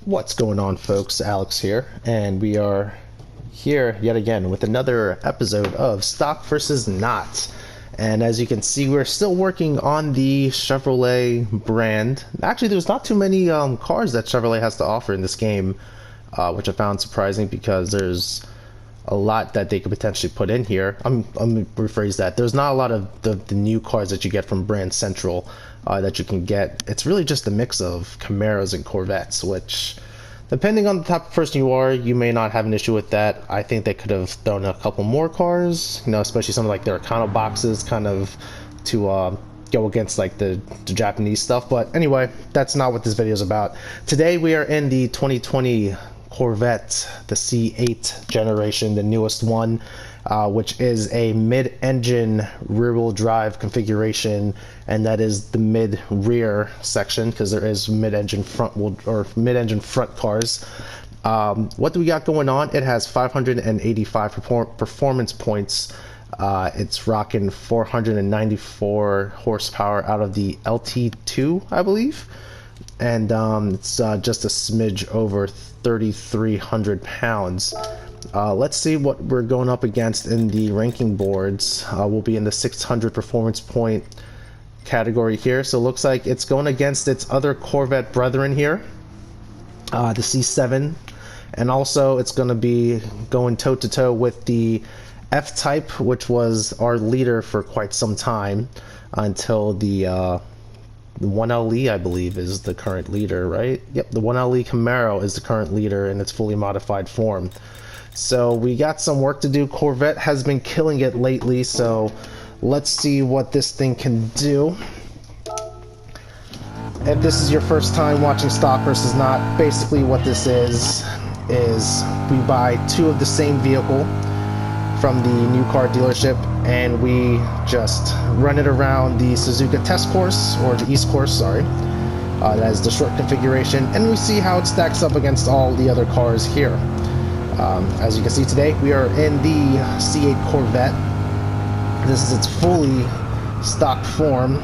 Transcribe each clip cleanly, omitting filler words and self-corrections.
What's going on, folks? Alex here, and we are here yet again with another episode of Stock versus Not. And as you can see, we're still working on the Chevrolet brand. Actually, there's not too many cars that Chevrolet has to offer in this game, which I found surprising because there's a lot that they could potentially put in here. I'm gonna rephrase that. There's not a lot of the new cars that you get from Brand Central that you can get. It's really just a mix of Camaros and Corvettes, which, depending on the type of person you are, you may not have an issue with that. I think they could have thrown a couple more cars, you know, especially something like their Econo boxes, kind of to go against like the Japanese stuff. But anyway, that's not what this video is about. Today we are in the 2020 Corvette, the C8 generation, the newest one, which is a mid-engine rear-wheel drive configuration, and that is the mid-rear section because there is mid-engine front cars. What do we got going on? It has 585 performance points. It's rocking 494 horsepower out of the LT2, I believe, and it's just a smidge over 3,300 pounds. Let's see what we're going up against in the ranking boards. We'll be in the 600 performance point category here. So it looks like it's going against its other Corvette brethren here, the C7, and also it's going to be going toe-to-toe with the F-Type, which was our leader for quite some time until the 1LE, I believe, is the current leader, right? Yep, the 1LE Camaro is the current leader in its fully modified form. So we got some work to do. Corvette has been killing it lately, so let's see what this thing can do. If this is your first time watching Stock versus Not, basically what this is we buy two of the same vehicle from the new car dealership, and we just run it around the Suzuka test course, or the East course, sorry. That is the short configuration, and we see how it stacks up against all the other cars here. As you can see today, we are in the C8 Corvette. This is its fully stock form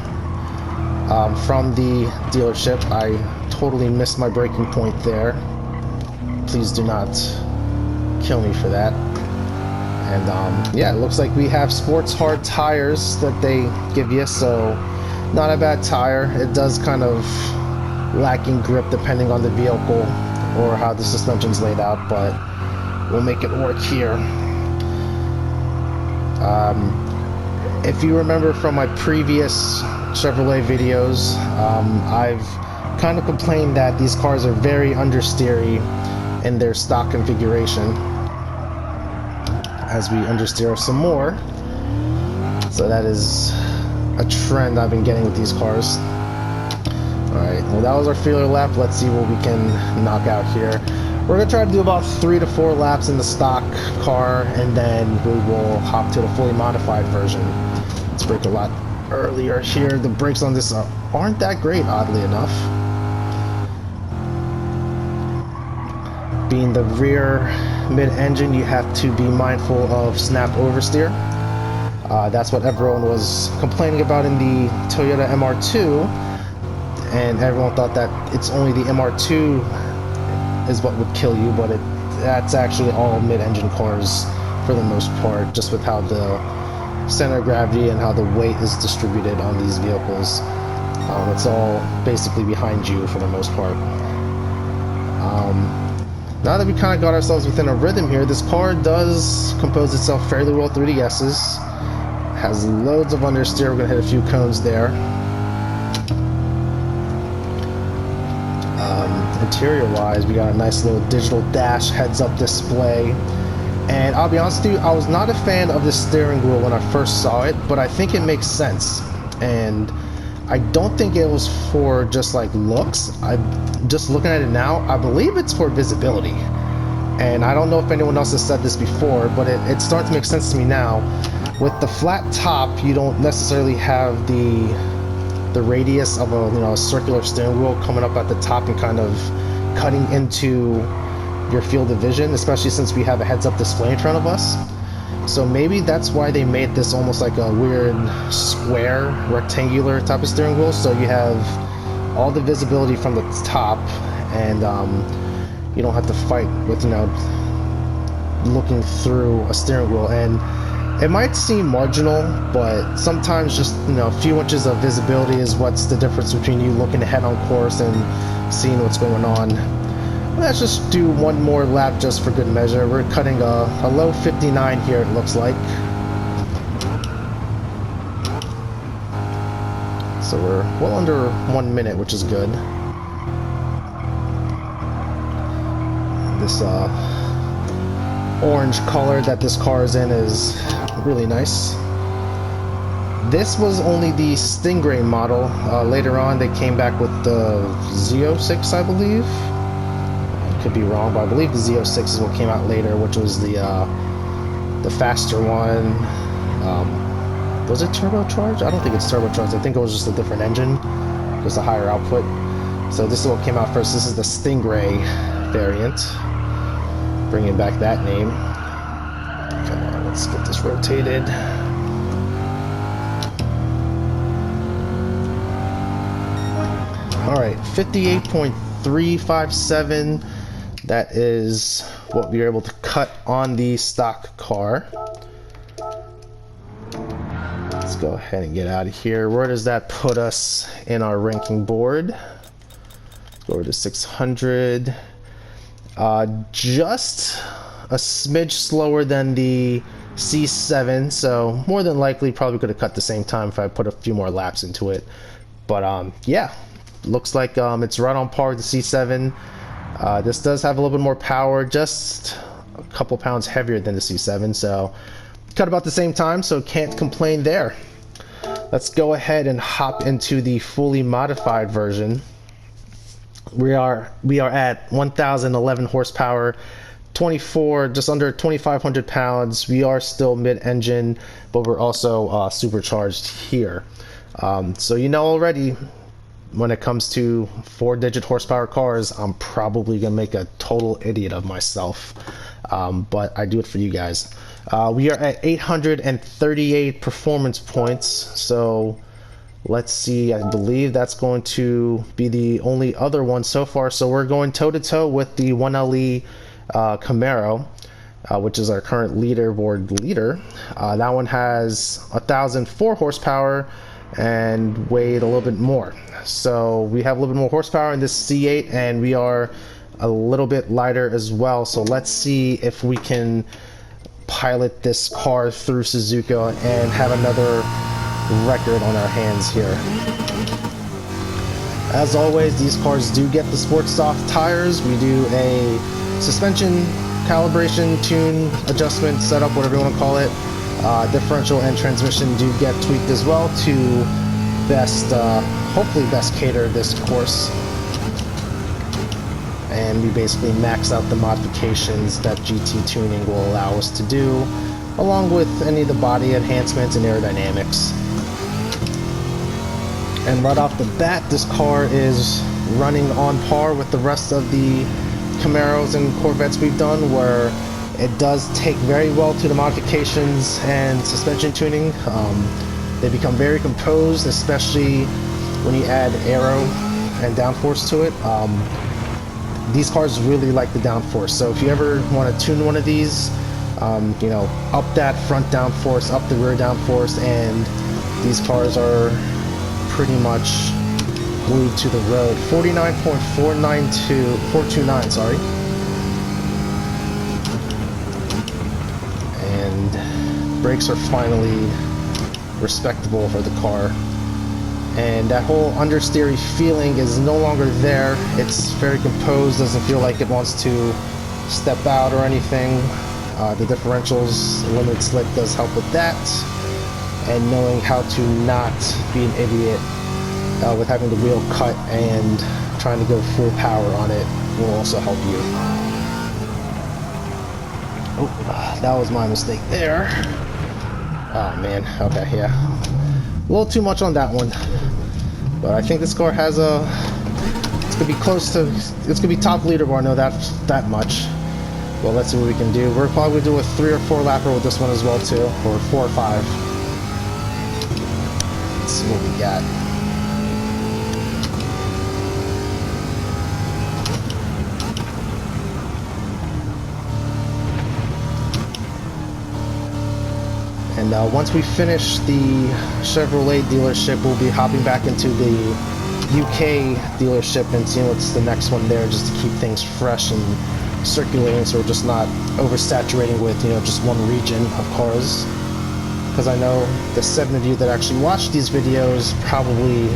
from the dealership. I totally missed my braking point there. Please do not kill me for that. And yeah, it looks like we have sports hard tires that they give you, so not a bad tire. It does kind of lacking grip depending on the vehicle or how the suspension's laid out, but we'll make it work here. If you remember from my previous Chevrolet videos, I've kind of complained that these cars are very understeery in their stock configuration. As we understeer some more, so that is a trend I've been getting with these cars. Alright, well, that was our feeler lap. Let's see what we can knock out here. We're gonna try to do about 3 to 4 laps in the stock car, and then we will hop to the fully modified version. Let's brake a lot earlier here. The brakes on this aren't that great, oddly enough. Being the rear mid-engine, you have to be mindful of snap oversteer. That's what everyone was complaining about in the Toyota MR2, and everyone thought that it's only the MR2 is what would kill you, but that's actually all mid-engine cars for the most part, just with how the center of gravity and how the weight is distributed on these vehicles. It's all basically behind you for the most part. Now that we kind of got ourselves within a rhythm here, this car does compose itself fairly well through the S's. Has loads of understeer. We're going to hit a few cones there. Interior-wise, we got a nice little digital dash heads-up display. And I'll be honest with you, I was not a fan of the steering wheel when I first saw it, but I think it makes sense. And I don't think it was for just like looks. I'm just looking at it now, I believe it's for visibility. And I don't know if anyone else has said this before, but it starts to make sense to me now. With the flat top, you don't necessarily have the radius of a circular steering wheel coming up at the top and kind of cutting into your field of vision, especially since we have a heads-up display in front of us. So maybe that's why they made this almost like a weird square, rectangular type of steering wheel. So you have all the visibility from the top, and you don't have to fight with, you know, looking through a steering wheel. And it might seem marginal, but sometimes just, you know, a few inches of visibility is what's the difference between you looking ahead on course and seeing what's going on. Let's just do one more lap just for good measure. We're cutting a low 59 here, it looks like. So we're well under 1 minute, which is good. This orange color that this car is in is really nice. This was only the Stingray model. Later on they came back with the Z06, I believe. I could be wrong, but I believe the Z06 is what came out later, which was the faster one. Was it turbocharged? I don't think it's turbocharged. I think it was just a different engine, just a higher output. So this is what came out first. This is the Stingray variant. Bringing back that name. Come on, let's get this rotated. All right, 58.357. That is what we were able to cut on the stock car. Let's go ahead and get out of here. Where does that put us in our ranking board? Let's go over to 600. Just a smidge slower than the C7, so more than likely probably could have cut the same time if I put a few more laps into it. But yeah, looks like it's right on par with the C7. This does have a little bit more power, just a couple pounds heavier than the C7, so cut about the same time, so can't complain there. Let's go ahead and hop into the fully modified version. We are at 1,011 horsepower, 24, just under 2,500 pounds. We are still mid-engine, but we're also supercharged here. So you know already, when it comes to 4-digit horsepower cars, I'm probably gonna make a total idiot of myself, but I do it for you guys. We are at 838 performance points, so let's see, I believe that's going to be the only other one so far. So we're going toe-to-toe with the 1LE Camaro, which is our current leaderboard leader. That one has 1,004 horsepower and weighed a little bit more. So we have a little bit more horsepower in this C8, and we are a little bit lighter as well. So let's see if we can pilot this car through Suzuka and have another record on our hands here. As always, these cars do get the Sport Soft tires. We do a suspension calibration, tune, adjustment, setup, whatever you want to call it. Differential and transmission do get tweaked as well to best, hopefully best cater this course. And we basically max out the modifications that GT tuning will allow us to do, along with any of the body enhancements and aerodynamics. And right off the bat, this car is running on par with the rest of the Camaros and Corvettes we've done, where it does take very well to the modifications and suspension tuning. They become very composed, especially when you add aero and downforce to it. These cars really like the downforce, so if you ever want to tune one of these, you know, up that front downforce, up the rear downforce, and these cars are pretty much glued to the road. 49.429, sorry. And brakes are finally respectable for the car. And that whole understeery feeling is no longer there. It's very composed, doesn't feel like it wants to step out or anything. The differentials, limited slip does help with that. And knowing how to not be an idiot with having the wheel cut and trying to go full power on it will also help you. Oh, that was my mistake there. Oh man, okay, yeah. A little too much on that one. But I think this car has a... It's gonna be close to... It's gonna be top leaderboard, I know that much. Well, let's see what we can do. We're probably gonna do a 3 or 4 lapper with this one as well too, or 4 or 5. Let's see what we got. And once we finish the Chevrolet dealership, we'll be hopping back into the UK dealership and seeing what's the next one there, just to keep things fresh and circulating, so we're just not oversaturating with, you know, just one region of cars. Because I know the 7 of you that actually watch these videos probably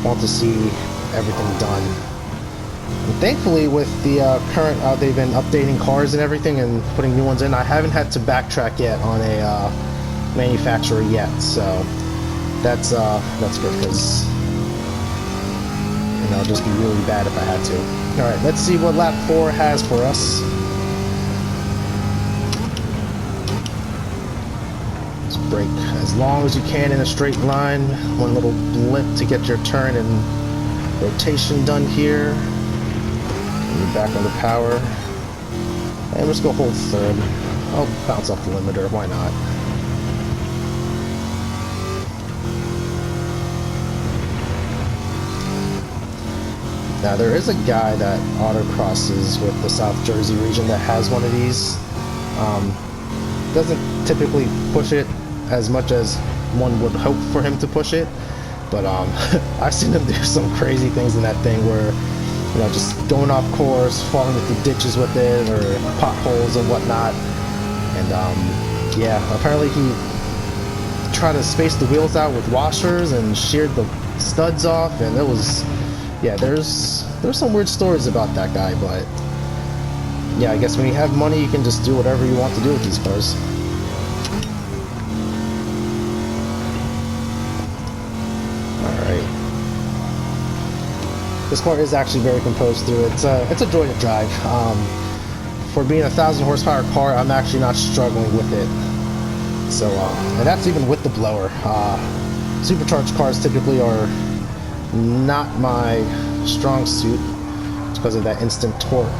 want to see everything done. And thankfully, with the current, they've been updating cars and everything and putting new ones in. I haven't had to backtrack yet on a manufacturer yet, so that's good, because it'll just be really bad if I had to. All right, let's see what lap 4 has for us. Brake as long as you can in a straight line. One little blip to get your turn and rotation done here. And you're back on the power. And let's go hold third. I'll bounce off the limiter, why not? Now there is a guy that autocrosses with the South Jersey region that has one of these. Doesn't typically push it as much as one would hope for him to push it, but I've seen him do some crazy things in that thing, where, you know, just going off course, falling into ditches with it, or potholes and whatnot. And yeah, apparently he tried to space the wheels out with washers and sheared the studs off, and it was, yeah, there's some weird stories about that guy. But yeah, I guess when you have money, you can just do whatever you want to do with these cars. This car is actually very composed through. It's a joy to drive. For being a 1,000 horsepower car, I'm actually not struggling with it. So, and that's even with the blower. Supercharged cars typically are not my strong suit, because of that instant torque.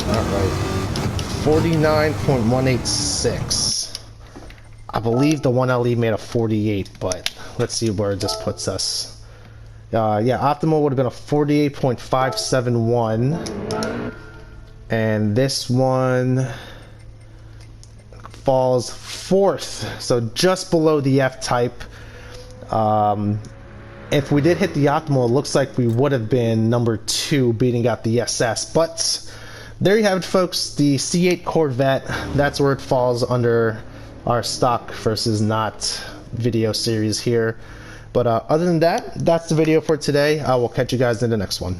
All right, 49.186. I believe the 1LE made a 48, but let's see where this puts us. Yeah, optimal would have been a 48.571, and this one falls 4th, so just below the F-Type. If we did hit the optimal, it looks like we would have been number 2, beating out the SS. But there you have it, folks. The C8 Corvette, that's where it falls under our stock versus not video series here. But other than that, that's the video for today. I will catch you guys in the next one.